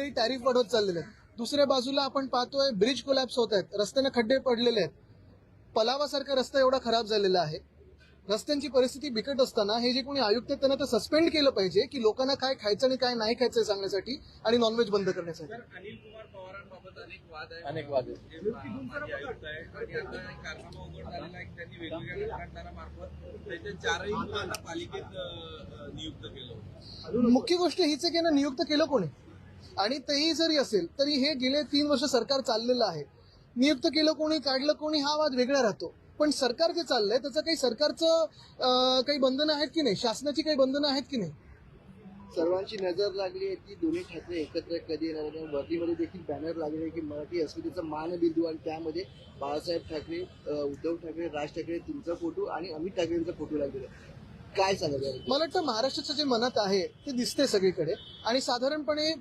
वेळोवेळी टॅरिफ वाढवत चाललेले आहेत. दुसऱ्या बाजूला आपण पाहतोय ब्रिज कोलॅप्स होत आहेत, रस्त्याने खड्डे पडलेले आहेत. पलावासारखा रस्ता एवढा खराब झालेला आहे. रस्त्यांची परिस्थिती बिकट असताना हे जे कोणी आयुक्त आहेत त्यांना तर सस्पेंड केलं पाहिजे की लोकांना काय खायचं आणि काय नाही खायचं सांगण्यासाठी आणि नॉनव्हेज बंद करण्यासाठी. अनिल कुमार पवारांबाबत अनेक वाद आहे. अनेक वाद आहेत. ते माजी आयुक्त आहे आणि आता एक कारनामा उघड झालेला आहे की त्यांनी वेगवेगळ्या कंत्राटदारामार्फत त्याच्या 4ही मुलांना पालिकेत नियुक्त केलं होतं. मुख्य गोष्ट हीच आहे की ना, नियुक्त केलं कोणी, आणि तेही जरी असेल तरी हे गेले 3 वर्ष सरकार चाललेलं आहे. नियुक्त केलं कोणी, काढलं कोणी, हा वाद वेगळा राहतो. पण सरकार जे चाललंय त्याचं काही सरकारचं काही बंधनं आहेत की नाही, शासनाची काही बंधनं आहेत की नाही. सर्वांची नजर लागली आहे की दोन्ही ठाकरे एकत्र कधी येणार आहे. वरतीमध्ये देखील बॅनर लागले की मराठी अस्मितेचा मानबिंदू, आणि त्यामध्ये बाळासाहेब ठाकरे, उद्धव ठाकरे, राज ठाकरे, तुमचा फोटो आणि अमित ठाकरेंचा फोटो लागलेला आहे. काय सांगाल? मला वाटतं महाराष्ट्राचं जे मनात आहे ते दिसते सगळीकडे, आणि साधारणपणे